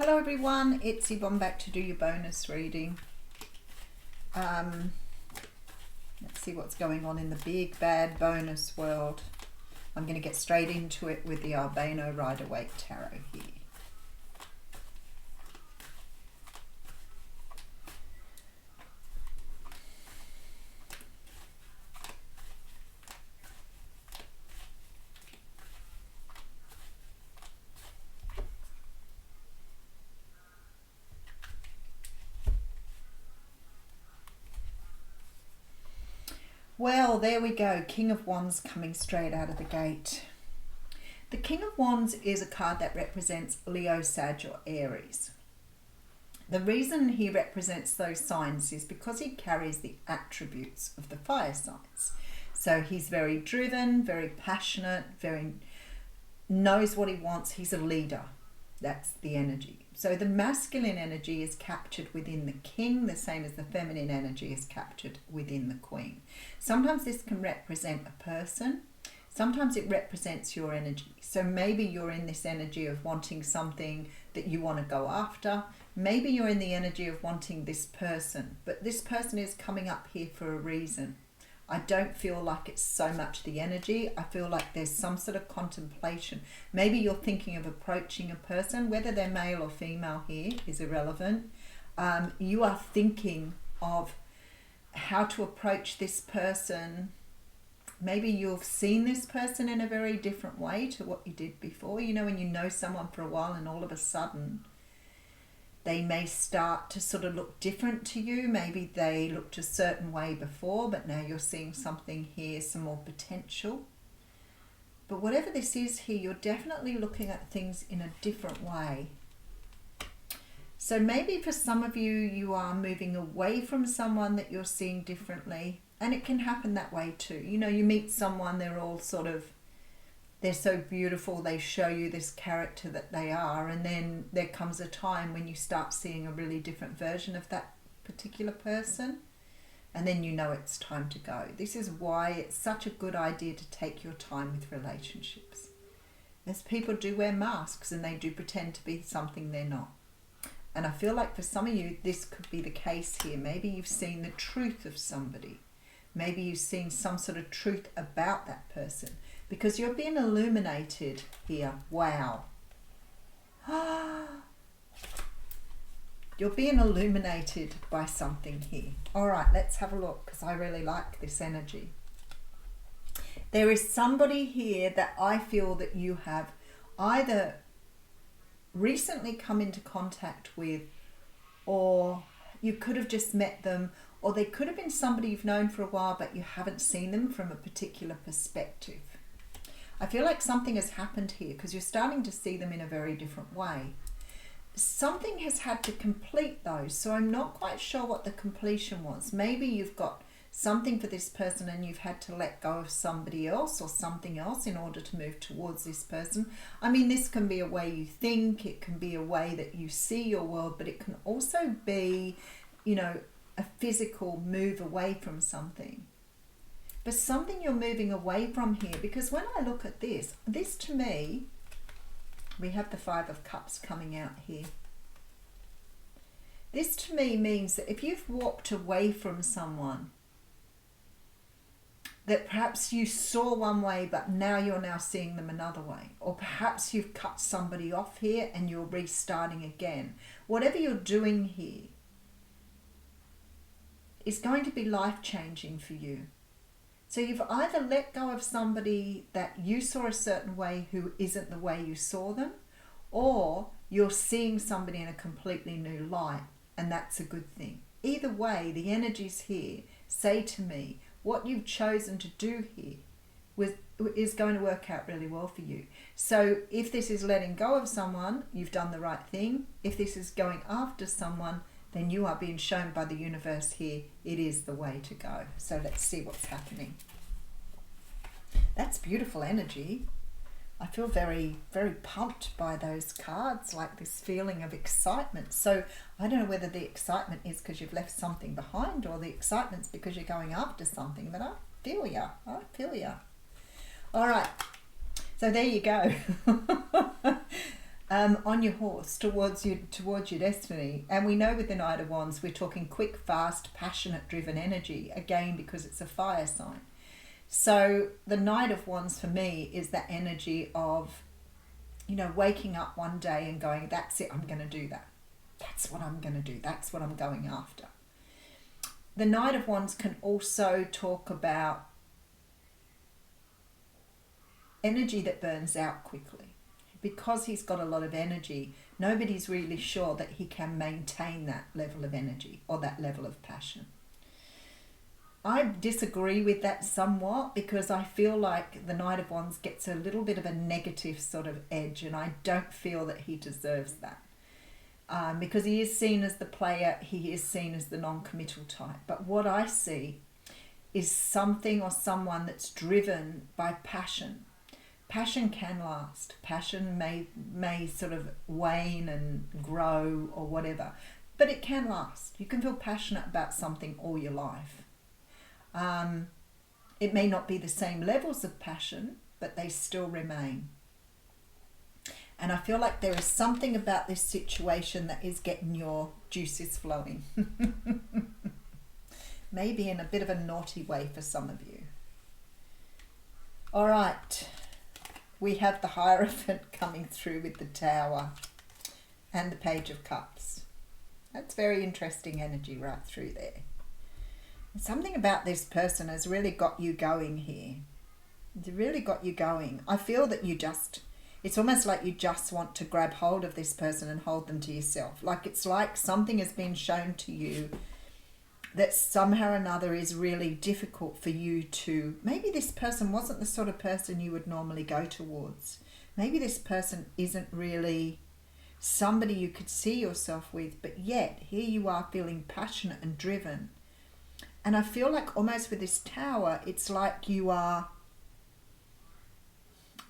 Hello everyone, it's Yvonne back to do your bonus reading. Let's see what's going on in the big bad bonus world. I'm going to get straight into it with the Albano Rider-Waite Tarot here. Well, there we go. King of Wands coming straight out of the gate. The King of Wands is a card that represents Leo, Sag or Aries. The reason he represents those signs is because he carries the attributes of the fire signs. So he's very driven, very passionate, very knows what he wants. He's a leader. That's the energy. So the masculine energy is captured within the king, the same as the feminine energy is captured within the queen. Sometimes this can represent a person. Sometimes it represents your energy. So maybe you're in this energy of wanting something that you want to go after. Maybe you're in the energy of wanting this person, but this person is coming up here for a reason. I don't feel like it's so much the energy. I feel like there's some sort of contemplation. Maybe you're thinking of approaching a person, whether they're male or female here is irrelevant. You are thinking of how to approach this person. Maybe you've seen this person in a very different way to what you did before. You know, when you know someone for a while and all of a sudden they may start to sort of look different to you. Maybe they looked a certain way before, but now you're seeing something here, some more potential. But whatever this is here, you're definitely looking at things in a different way. So maybe for some of you, you are moving away from someone that you're seeing differently. And it can happen that way too. You know, you meet someone, they're all sort of, they're so beautiful, they show you this character that they are, and then there comes a time when you start seeing a really different version of that particular person, and then you know it's time to go. This is why it's such a good idea to take your time with relationships. As people do wear masks and they do pretend to be something they're not. And I feel like for some of you, this could be the case here. Maybe you've seen the truth of somebody. Maybe you've seen some sort of truth about that person. Because you're being illuminated here. Wow. You're being illuminated by something here. All right, let's have a look because I really like this energy. There is somebody here that I feel that you have either recently come into contact with, or you could have just met them, or they could have been somebody you've known for a while but you haven't seen them from a particular perspective. I feel like something has happened here because you're starting to see them in a very different way. Something has had to complete those, so I'm not quite sure what the completion was. Maybe you've got something for this person and you've had to let go of somebody else or something else in order to move towards this person. I mean, this can be a way you think, it can be a way that you see your world, but it can also be, you know, a physical move away from something. But something you're moving away from here, because when I look at this to me, we have the Five of Cups coming out here. This to me means that if you've walked away from someone, that perhaps you saw one way, but now you're now seeing them another way. Or perhaps you've cut somebody off here and you're restarting again. Whatever you're doing here is going to be life-changing for you. So you've either let go of somebody that you saw a certain way who isn't the way you saw them, or you're seeing somebody in a completely new light, and that's a good thing. Either way, the energies here say to me, what you've chosen to do here is going to work out really well for you. So if this is letting go of someone, you've done the right thing. If this is going after someone, then you are being shown by the universe here, it is the way to go. So let's see what's happening. That's beautiful energy. I feel very, very pumped by those cards, like this feeling of excitement. So I don't know whether the excitement is because you've left something behind or the excitement's because you're going after something, but I feel ya. I feel ya. All right. So there you go. on your horse towards your destiny. And we know with the Knight of Wands, we're talking quick, fast, passionate, driven energy, again, because it's a fire sign. So the Knight of Wands for me is that energy of, you know, waking up one day and going, that's it, I'm going to do that. That's what I'm going to do. That's what I'm going after. The Knight of Wands can also talk about energy that burns out quickly. Because he's got a lot of energy, nobody's really sure that he can maintain that level of energy or that level of passion. I disagree with that somewhat, because I feel like the Knight of Wands gets a little bit of a negative sort of edge, and I don't feel that he deserves that. Because he is seen as the player, he is seen as the non-committal type. But what I see is something or someone that's driven by passion. Passion can last. Passion may sort of wane and grow or whatever, but it can last. You can feel passionate about something all your life. It may not be the same levels of passion, but they still remain. And I feel like there is something about this situation that is getting your juices flowing. Maybe in a bit of a naughty way for some of you. All right. We have the Hierophant coming through with the Tower and the Page of Cups. That's very interesting energy right through there. And something about this person has really got you going here. It's really got you going. I feel that it's almost like you just want to grab hold of this person and hold them to yourself. Like it's like something has been shown to you that somehow or another is really difficult for you to, maybe this person wasn't the sort of person you would normally go towards. Maybe this person isn't really somebody you could see yourself with, but yet here you are feeling passionate and driven. And I feel like almost with this Tower, it's like you are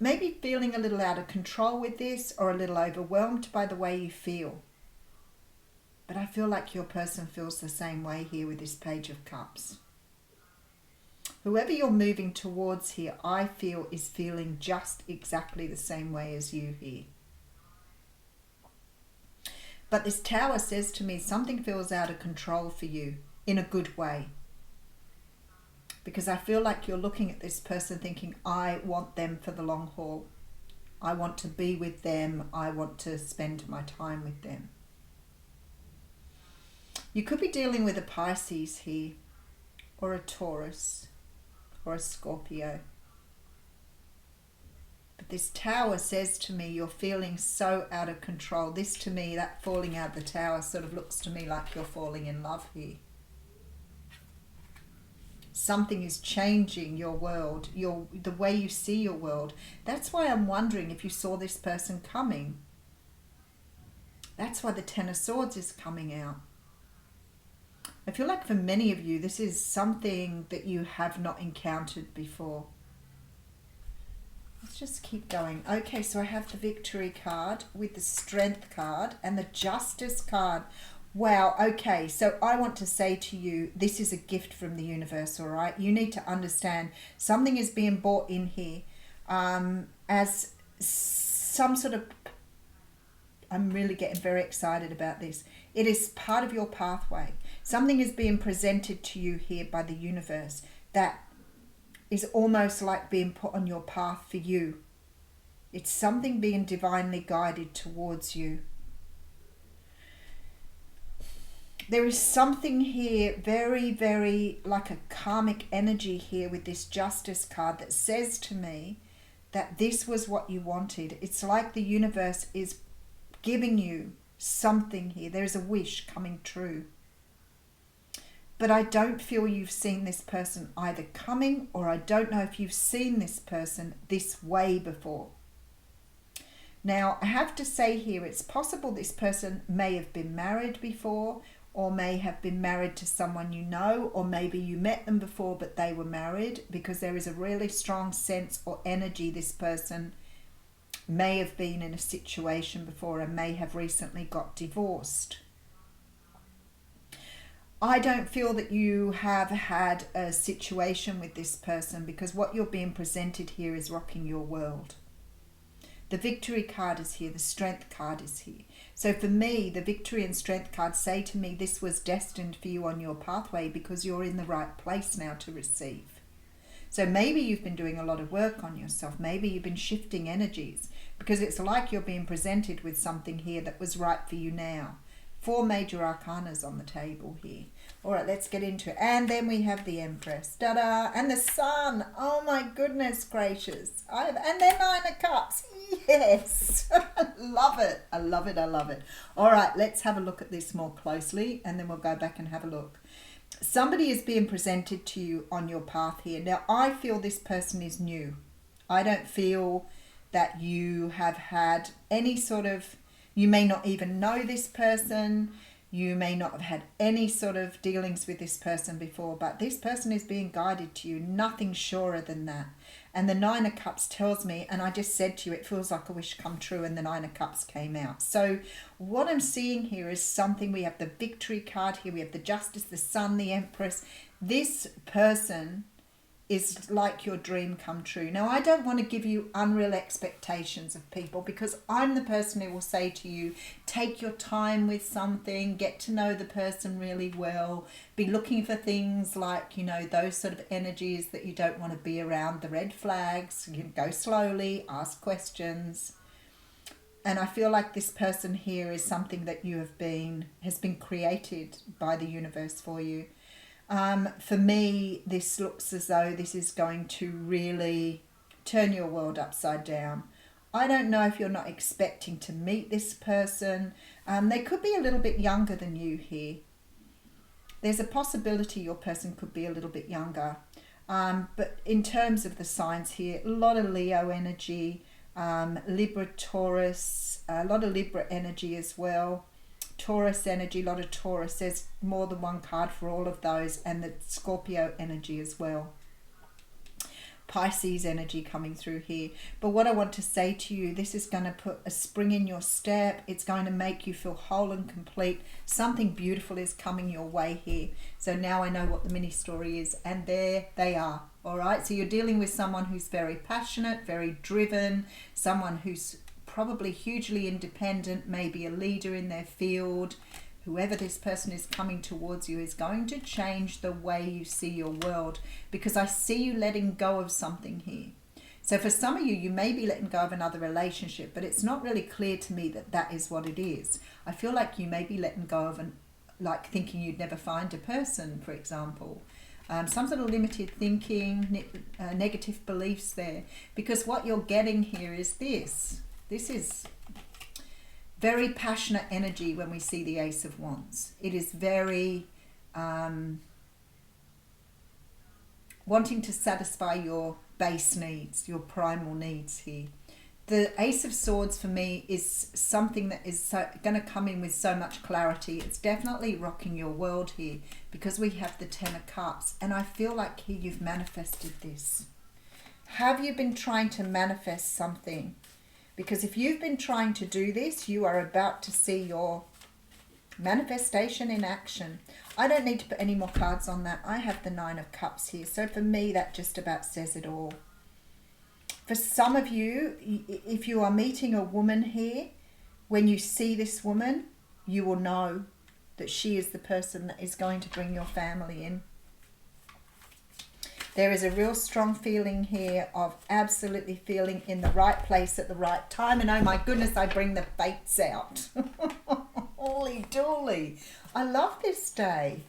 maybe feeling a little out of control with this, or a little overwhelmed by the way you feel. But I feel like your person feels the same way here with this Page of Cups. Whoever you're moving towards here, I feel is feeling just exactly the same way as you here. But this Tower says to me something feels out of control for you in a good way. Because I feel like you're looking at this person thinking, I want them for the long haul. I want to be with them. I want to spend my time with them. You could be dealing with a Pisces here, or a Taurus, or a Scorpio. But this Tower says to me, you're feeling so out of control. This to me, that falling out of the Tower sort of looks to me like you're falling in love here. Something is changing your world, the way you see your world. That's why I'm wondering if you saw this person coming. That's why the Ten of Swords is coming out. I feel like for many of you, this is something that you have not encountered before. Let's just keep going. Okay, so I have the Victory card with the Strength card and the Justice card. Wow, okay, so I want to say to you, this is a gift from the universe, all right? You need to understand something is being brought in here as some sort of, I'm really getting very excited about this. It is part of your pathway. Something is being presented to you here by the universe that is almost like being put on your path for you. It's something being divinely guided towards you. There is something here very, very like a karmic energy here with this Justice card that says to me that this was what you wanted. It's like the universe is giving you something here. There's a wish coming true. But I don't feel you've seen this person either coming, or I don't know if you've seen this person this way before. Now, I have to say here, it's possible this person may have been married before, or may have been married to someone you know, or maybe you met them before but they were married, because there is a really strong sense or energy this person may have been in a situation before and may have recently got divorced. I don't feel that you have had a situation with this person, because what you're being presented here is rocking your world. The victory card is here. The strength card is here. So for me, the victory and strength cards say to me, this was destined for you on your pathway because you're in the right place now to receive. So maybe you've been doing a lot of work on yourself. Maybe you've been shifting energies because it's like you're being presented with something here that was right for you now. 4 major arcanas on the table here. All right, let's get into it. And then we have the Empress. Ta-da! And the Sun. Oh my goodness gracious. And then 9 of Cups. Yes. Love it. I love it. I love it. All right, let's have a look at this more closely and then we'll go back and have a look. Somebody is being presented to you on your path here. Now, I feel this person is new. I don't feel that you have had any sort of, you may not even know this person. You may not have had any sort of dealings with this person before, but this person is being guided to you. Nothing surer than that. And the 9 of Cups tells me, and I just said to you, it feels like a wish come true, and the 9 of Cups came out. So what I'm seeing here is something. We have the victory card here. We have the Justice, the Sun, the Empress. This person is like your dream come true. Now, I don't want to give you unreal expectations of people because I'm the person who will say to you, take your time with something, get to know the person really well, be looking for things like, you know, those sort of energies that you don't want to be around, the red flags. You go slowly, ask questions. And I feel like this person here is something that has been created by the universe for you. For me, this looks as though this is going to really turn your world upside down. I don't know if you're not expecting to meet this person. They could be a little bit younger than you here. There's a possibility your person could be a little bit younger. But in terms of the signs here, a lot of Leo energy, Libra, Taurus, a lot of Libra energy as well. Taurus energy, a lot of Taurus. There's more than one card for all of those, and the Scorpio energy as well. Pisces energy coming through here. But what I want to say to you, this is going to put a spring in your step. It's going to make you feel whole and complete. Something beautiful is coming your way here. So now I know what the mini story is, and there they are. All right, so you're dealing with someone who's very passionate, very driven, someone who's probably hugely independent, maybe a leader in their field. Whoever this person is coming towards you is going to change the way you see your world, because I see you letting go of something here. So for some of you, you may be letting go of another relationship, but it's not really clear to me that that is what it is. I feel like you may be letting go of like thinking you'd never find a person, for example. Some sort of limited thinking, negative beliefs there, because what you're getting here is this. This is very passionate energy when we see the Ace of Wands. It is very wanting to satisfy your base needs, your primal needs here. The Ace of Swords for me is something that is going to come in with so much clarity. It's definitely rocking your world here because we have the 10 of Cups. And I feel like here you've manifested this. Have you been trying to manifest something? Because if you've been trying to do this, you are about to see your manifestation in action. I don't need to put any more cards on that. I have the 9 of Cups here. So for me, that just about says it all. For some of you, if you are meeting a woman here, when you see this woman, you will know that she is the person that is going to bring your family in. There is a real strong feeling here of absolutely feeling in the right place at the right time. And oh my goodness, I bring the fates out. Holy dooly. I love this day.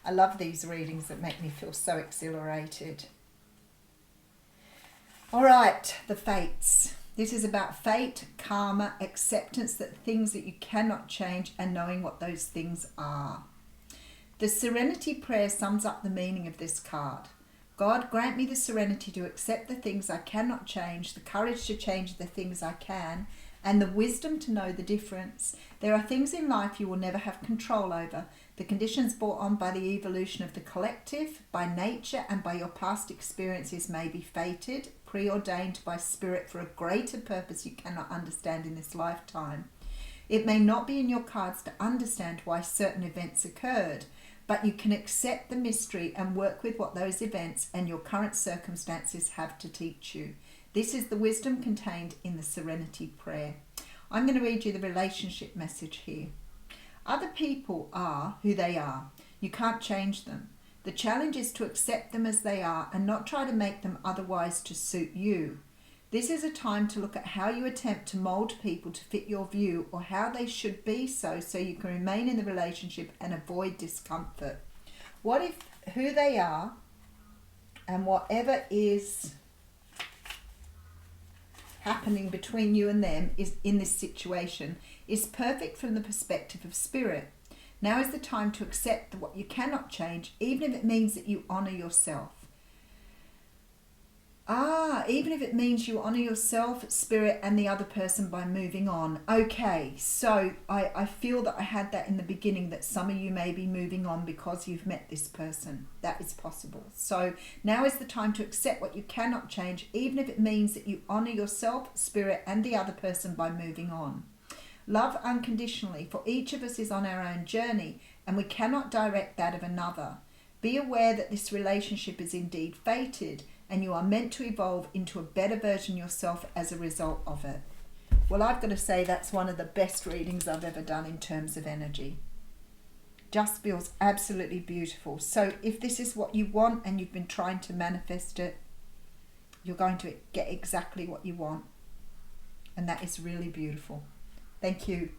I love these readings that make me feel so exhilarated. All right, the fates. This is about fate, karma, acceptance that things that you cannot change and knowing what those things are. The Serenity Prayer sums up the meaning of this card. God, grant me the serenity to accept the things I cannot change, the courage to change the things I can, and the wisdom to know the difference. There are things in life you will never have control over. The conditions brought on by the evolution of the collective, by nature, and by your past experiences may be fated, preordained by spirit for a greater purpose you cannot understand in this lifetime. It may not be in your cards to understand why certain events occurred, but you can accept the mystery and work with what those events and your current circumstances have to teach you. This is the wisdom contained in the Serenity Prayer. I'm going to read you the relationship message here. Other people are who they are. You can't change them. The challenge is to accept them as they are and not try to make them otherwise to suit you. This is a time to look at how you attempt to mold people to fit your view or how they should be so you can remain in the relationship and avoid discomfort. What if who they are and whatever is happening between you and them is in this situation is perfect from the perspective of spirit? Now is the time to accept what you cannot change, even if it means that you honour yourself. Even if it means you honour yourself, spirit, and the other person by moving on. Okay, so I feel that I had that in the beginning, that some of you may be moving on because you've met this person. That is possible. So now is the time to accept what you cannot change, even if it means that you honour yourself, spirit, and the other person by moving on. Love unconditionally, for each of us is on our own journey, and we cannot direct that of another. Be aware that this relationship is indeed fated, and you are meant to evolve into a better version of yourself as a result of it. Well, I've got to say that's one of the best readings I've ever done in terms of energy. Just feels absolutely beautiful. So if this is what you want and you've been trying to manifest it, you're going to get exactly what you want. And that is really beautiful. Thank you.